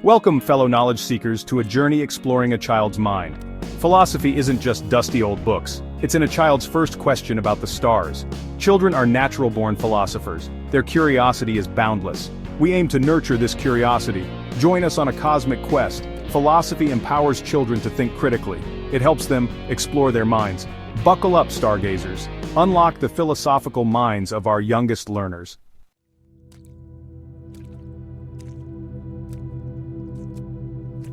Welcome, fellow knowledge seekers, to a journey exploring a child's mind. Philosophy isn't just dusty old books. It's in a child's first question about the stars. Children are natural-born philosophers. Their curiosity is boundless. We aim to nurture this curiosity. Join us on a cosmic quest. Philosophy empowers children to think critically. It helps them explore their minds. Buckle up, stargazers. Unlock the philosophical minds of our youngest learners.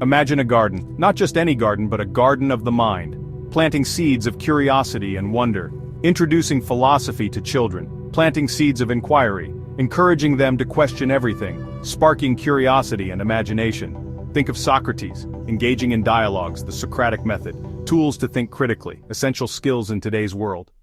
Imagine a garden, not just any garden, but a garden of the mind, planting seeds of curiosity and wonder, introducing philosophy to children, planting seeds of inquiry, encouraging them to question everything, sparking curiosity and imagination. Think of Socrates, engaging in dialogues, the Socratic method, tools to think critically, essential skills in today's world.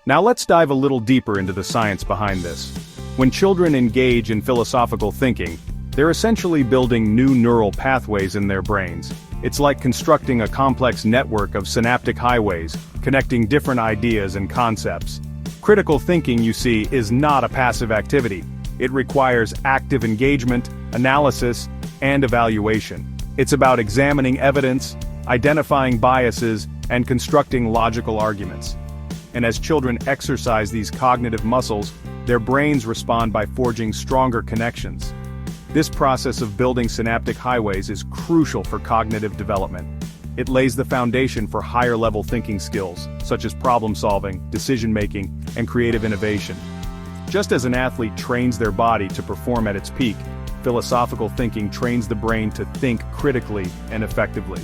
Now let's dive a little deeper into the science behind this. When children engage in philosophical thinking, they're essentially building new neural pathways in their brains. It's like constructing a complex network of synaptic highways, connecting different ideas and concepts. Critical thinking, you see, is not a passive activity. It requires active engagement, analysis, and evaluation. It's about examining evidence, identifying biases, and constructing logical arguments. And as children exercise these cognitive muscles, their brains respond by forging stronger connections. This process of building synaptic highways is crucial for cognitive development. It lays the foundation for higher-level thinking skills, such as problem-solving, decision-making, and creative innovation. Just as an athlete trains their body to perform at its peak, philosophical thinking trains the brain to think critically and effectively.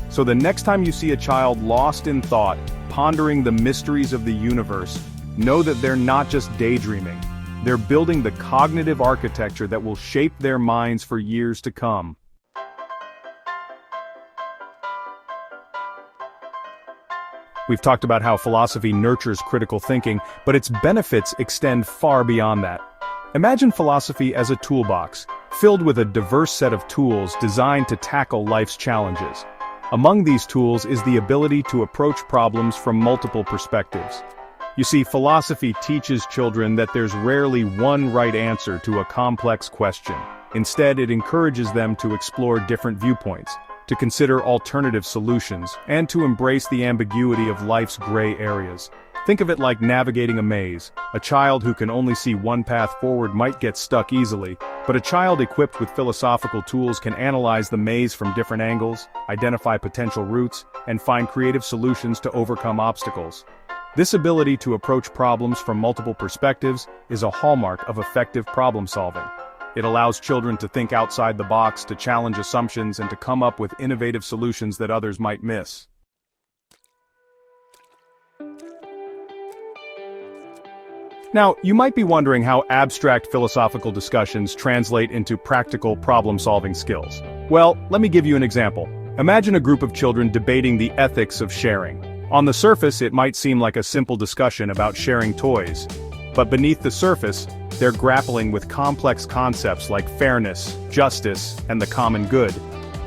So the next time you see a child lost in thought, pondering the mysteries of the universe, know that they're not just daydreaming. They're building the cognitive architecture that will shape their minds for years to come. We've talked about how philosophy nurtures critical thinking, but its benefits extend far beyond that. Imagine philosophy as a toolbox, filled with a diverse set of tools designed to tackle life's challenges. Among these tools is the ability to approach problems from multiple perspectives. You see, philosophy teaches children that there's rarely one right answer to a complex question. Instead, it encourages them to explore different viewpoints, to consider alternative solutions, and to embrace the ambiguity of life's gray areas. Think of it like navigating a maze. A child who can only see one path forward might get stuck easily, but a child equipped with philosophical tools can analyze the maze from different angles, identify potential routes, and find creative solutions to overcome obstacles. This ability to approach problems from multiple perspectives is a hallmark of effective problem-solving. It allows children to think outside the box, to challenge assumptions, and to come up with innovative solutions that others might miss. Now, you might be wondering how abstract philosophical discussions translate into practical problem-solving skills. Well, let me give you an example. Imagine a group of children debating the ethics of sharing. On the surface, it might seem like a simple discussion about sharing toys. But beneath the surface, they're grappling with complex concepts like fairness, justice, and the common good.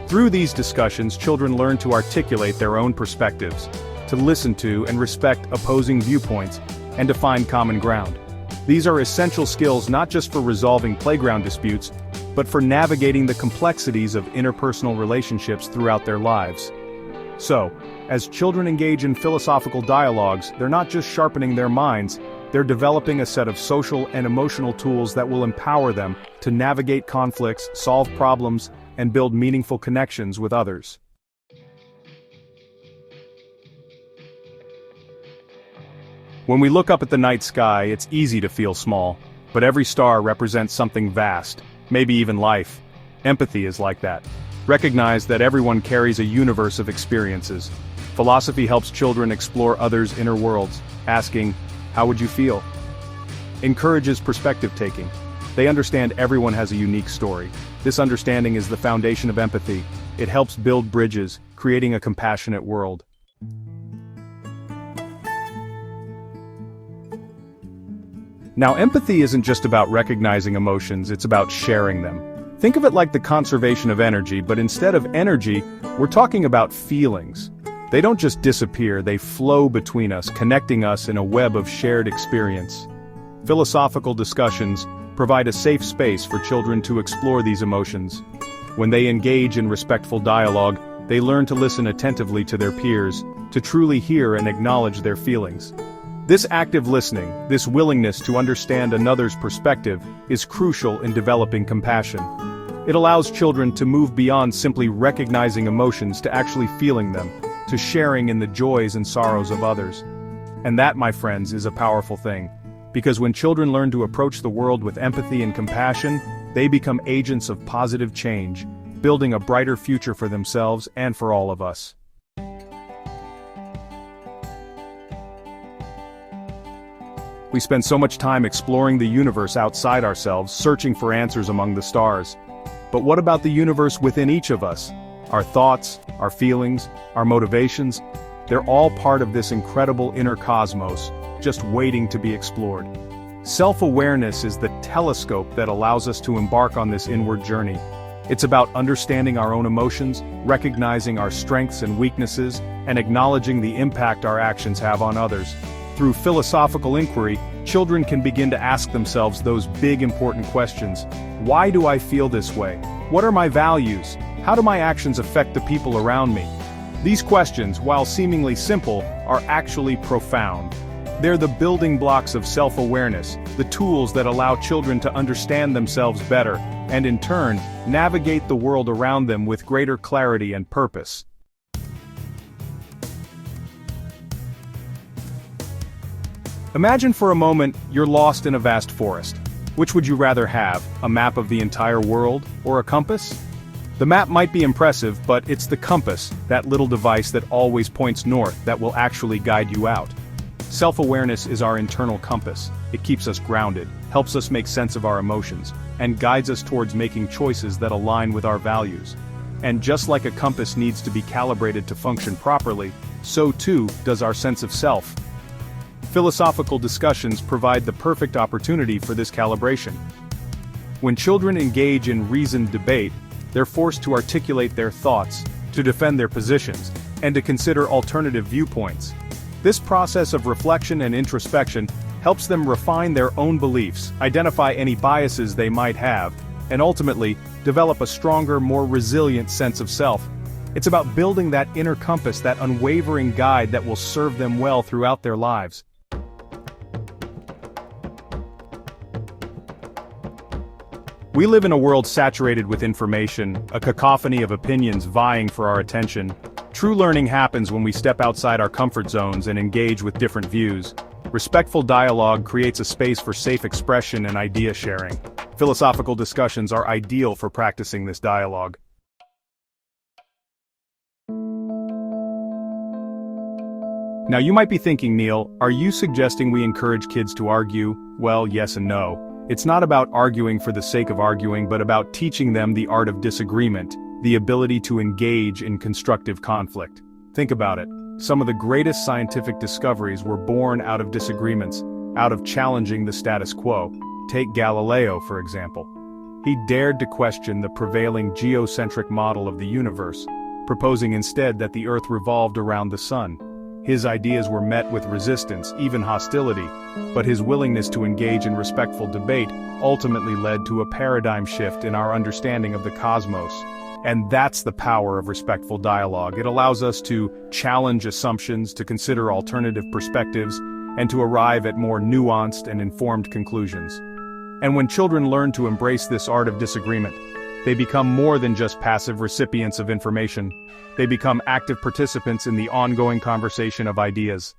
Through these discussions, children learn to articulate their own perspectives, to listen to and respect opposing viewpoints, and to find common ground. These are essential skills not just for resolving playground disputes, but for navigating the complexities of interpersonal relationships throughout their lives. So, as children engage in philosophical dialogues, they're not just sharpening their minds, they're developing a set of social and emotional tools that will empower them to navigate conflicts, solve problems, and build meaningful connections with others. When we look up at the night sky, it's easy to feel small, but every star represents something vast, maybe even life. Empathy is like that. Recognize that everyone carries a universe of experiences. Philosophy helps children explore others' inner worlds, asking, "How would you feel?" Encourages perspective-taking. They understand everyone has a unique story. This understanding is the foundation of empathy. It helps build bridges, creating a compassionate world. Now, empathy isn't just about recognizing emotions, it's about sharing them. Think of it like the conservation of energy, but instead of energy, we're talking about feelings. They don't just disappear, they flow between us, connecting us in a web of shared experience. Philosophical discussions provide a safe space for children to explore these emotions. When they engage in respectful dialogue, they learn to listen attentively to their peers, to truly hear and acknowledge their feelings. This active listening, this willingness to understand another's perspective, is crucial in developing compassion. It allows children to move beyond simply recognizing emotions to actually feeling them, to sharing in the joys and sorrows of others. And that, my friends, is a powerful thing. Because when children learn to approach the world with empathy and compassion, they become agents of positive change, building a brighter future for themselves and for all of us. We spend so much time exploring the universe outside ourselves, searching for answers among the stars. But what about the universe within each of us? Our thoughts, our feelings, our motivations, they're all part of this incredible inner cosmos, just waiting to be explored. Self-awareness is the telescope that allows us to embark on this inward journey. It's about understanding our own emotions, recognizing our strengths and weaknesses, and acknowledging the impact our actions have on others. Through philosophical inquiry, children can begin to ask themselves those big important questions. Why do I feel this way? What are my values? How do my actions affect the people around me? These questions, while seemingly simple, are actually profound. They're the building blocks of self-awareness, the tools that allow children to understand themselves better, and in turn, navigate the world around them with greater clarity and purpose. Imagine for a moment you're lost in a vast forest. Which would you rather have, a map of the entire world, or a compass? The map might be impressive, but it's the compass, that little device that always points north, that will actually guide you out. Self-awareness is our internal compass. It keeps us grounded, helps us make sense of our emotions, and guides us towards making choices that align with our values. And just like a compass needs to be calibrated to function properly, so too does our sense of self. Philosophical discussions provide the perfect opportunity for this calibration. When children engage in reasoned debate, they're forced to articulate their thoughts, to defend their positions, and to consider alternative viewpoints. This process of reflection and introspection helps them refine their own beliefs, identify any biases they might have, and ultimately, develop a stronger, more resilient sense of self. It's about building that inner compass, that unwavering guide that will serve them well throughout their lives. We live in a world saturated with information, a cacophony of opinions vying for our attention. True learning happens when we step outside our comfort zones and engage with different views. Respectful dialogue creates a space for safe expression and idea sharing. Philosophical discussions are ideal for practicing this dialogue. Now you might be thinking, Neil, are you suggesting we encourage kids to argue? Well, yes and no. It's not about arguing for the sake of arguing, but about teaching them the art of disagreement, the ability to engage in constructive conflict. Think about it. Some of the greatest scientific discoveries were born out of disagreements, out of challenging the status quo. Take Galileo, for example. He dared to question the prevailing geocentric model of the universe, proposing instead that the Earth revolved around the sun. His ideas were met with resistance, even hostility, but his willingness to engage in respectful debate ultimately led to a paradigm shift in our understanding of the cosmos. And that's the power of respectful dialogue. It allows us to challenge assumptions, to consider alternative perspectives, and to arrive at more nuanced and informed conclusions. And when children learn to embrace this art of disagreement, they become more than just passive recipients of information. They become active participants in the ongoing conversation of ideas.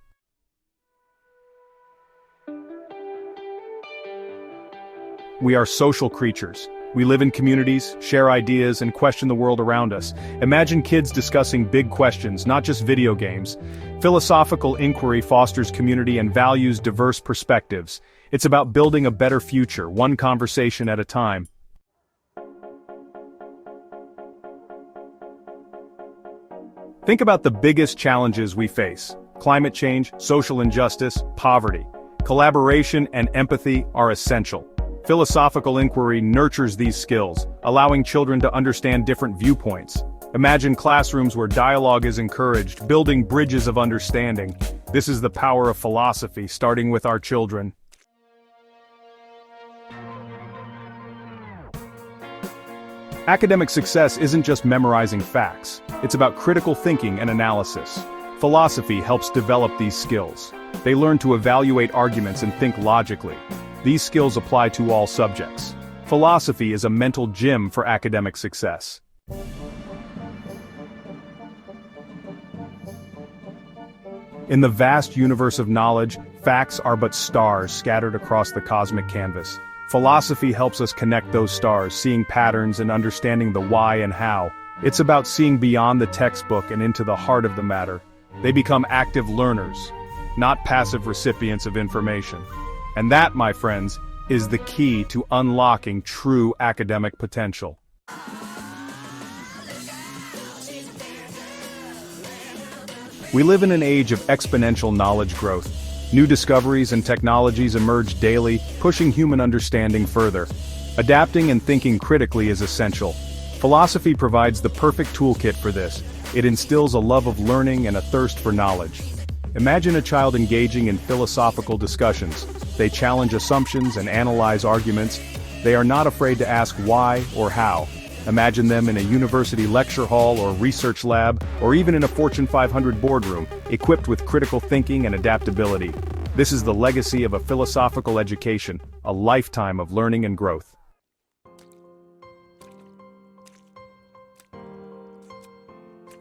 We are social creatures. We live in communities, share ideas, and question the world around us. Imagine kids discussing big questions, not just video games. Philosophical inquiry fosters community and values diverse perspectives. It's about building a better future, one conversation at a time. Think about the biggest challenges we face: climate change, social injustice, poverty. Collaboration and empathy are essential. Philosophical inquiry nurtures these skills, allowing children to understand different viewpoints. Imagine classrooms where dialogue is encouraged, building bridges of understanding. This is the power of philosophy, starting with our children. Academic success isn't just memorizing facts, it's about critical thinking and analysis. Philosophy helps develop these skills. They learn to evaluate arguments and think logically. These skills apply to all subjects. Philosophy is a mental gym for academic success. In the vast universe of knowledge, facts are but stars scattered across the cosmic canvas. Philosophy helps us connect those stars, seeing patterns and understanding the why and how. It's about seeing beyond the textbook and into the heart of the matter. They become active learners, not passive recipients of information. And that, my friends, is the key to unlocking true academic potential. We live in an age of exponential knowledge growth. New discoveries and technologies emerge daily, pushing human understanding further. Adapting and thinking critically is essential. Philosophy provides the perfect toolkit for this. It instills a love of learning and a thirst for knowledge. Imagine a child engaging in philosophical discussions. They challenge assumptions and analyze arguments. They are not afraid to ask why or how. Imagine them in a university lecture hall or research lab, or even in a Fortune 500 boardroom, equipped with critical thinking and adaptability. This is the legacy of a philosophical education, a lifetime of learning and growth.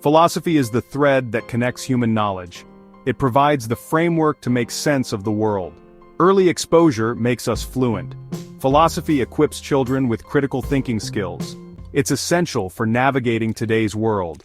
Philosophy is the thread that connects human knowledge. It provides the framework to make sense of the world. Early exposure makes us fluent. Philosophy equips children with critical thinking skills. It's essential for navigating today's world.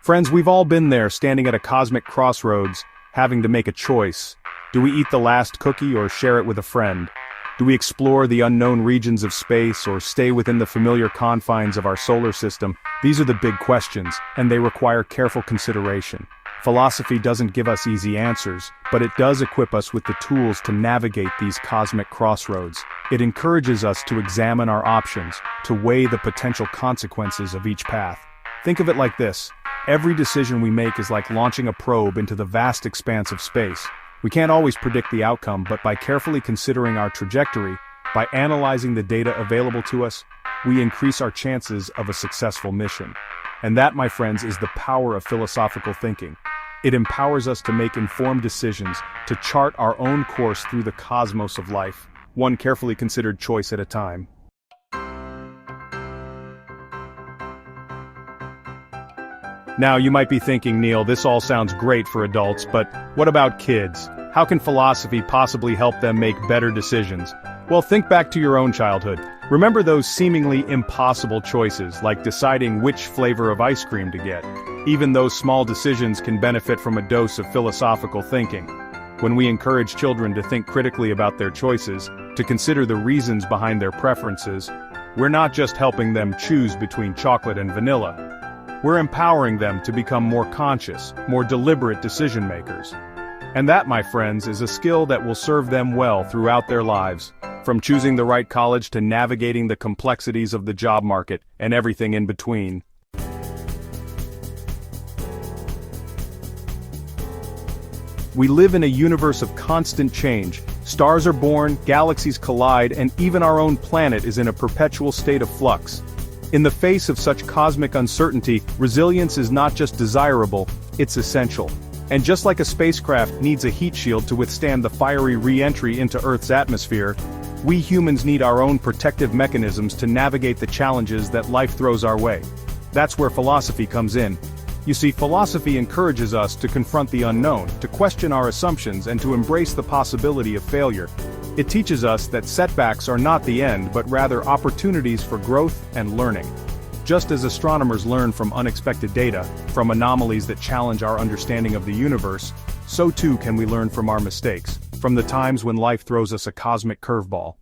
Friends, we've all been there, standing at a cosmic crossroads, having to make a choice. Do we eat the last cookie or share it with a friend? Do we explore the unknown regions of space or stay within the familiar confines of our solar system? These are the big questions, and they require careful consideration. Philosophy doesn't give us easy answers, but it does equip us with the tools to navigate these cosmic crossroads. It encourages us to examine our options, to weigh the potential consequences of each path. Think of it like this: every decision we make is like launching a probe into the vast expanse of space. We can't always predict the outcome, but by carefully considering our trajectory, by analyzing the data available to us, we increase our chances of a successful mission. And that, my friends, is the power of philosophical thinking. It empowers us to make informed decisions, to chart our own course through the cosmos of life, one carefully considered choice at a time. Now, you might be thinking, Neil, this all sounds great for adults, but what about kids? How can philosophy possibly help them make better decisions? Well, think back to your own childhood. Remember those seemingly impossible choices, like deciding which flavor of ice cream to get. Even those small decisions can benefit from a dose of philosophical thinking. When we encourage children to think critically about their choices, to consider the reasons behind their preferences, we're not just helping them choose between chocolate and vanilla. We're empowering them to become more conscious, more deliberate decision makers. And that, my friends, is a skill that will serve them well throughout their lives, from choosing the right college to navigating the complexities of the job market and everything in between. We live in a universe of constant change. Stars are born, galaxies collide, and even our own planet is in a perpetual state of flux. In the face of such cosmic uncertainty, resilience is not just desirable, it's essential. And just like a spacecraft needs a heat shield to withstand the fiery re-entry into Earth's atmosphere, we humans need our own protective mechanisms to navigate the challenges that life throws our way. That's where philosophy comes in. You see, philosophy encourages us to confront the unknown, to question our assumptions, and to embrace the possibility of failure. It teaches us that setbacks are not the end, but rather opportunities for growth and learning. Just as astronomers learn from unexpected data, from anomalies that challenge our understanding of the universe, so too can we learn from our mistakes, from the times when life throws us a cosmic curveball.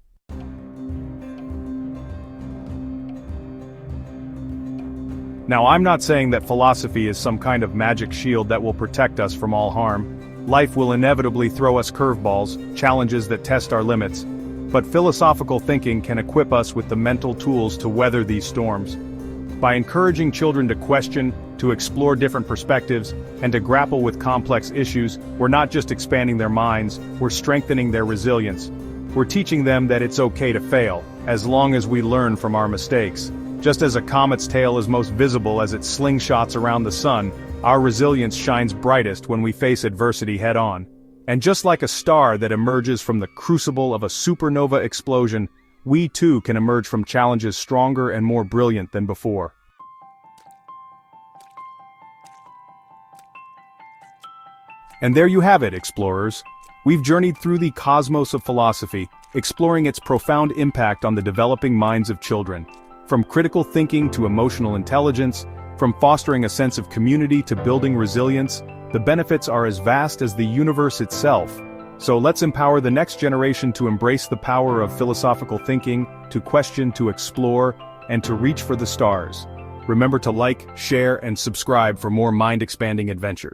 Now, I'm not saying that philosophy is some kind of magic shield that will protect us from all harm. Life will inevitably throw us curveballs, challenges that test our limits. But philosophical thinking can equip us with the mental tools to weather these storms. By encouraging children to question, to explore different perspectives, and to grapple with complex issues, we're not just expanding their minds, we're strengthening their resilience. We're teaching them that it's okay to fail, as long as we learn from our mistakes. Just as a comet's tail is most visible as it slingshots around the sun, our resilience shines brightest when we face adversity head-on. And just like a star that emerges from the crucible of a supernova explosion, we too can emerge from challenges stronger and more brilliant than before. And there you have it, explorers. We've journeyed through the cosmos of philosophy, exploring its profound impact on the developing minds of children. From critical thinking to emotional intelligence, from fostering a sense of community to building resilience, the benefits are as vast as the universe itself. So let's empower the next generation to embrace the power of philosophical thinking, to question, to explore, and to reach for the stars. Remember to like, share, and subscribe for more mind-expanding adventures.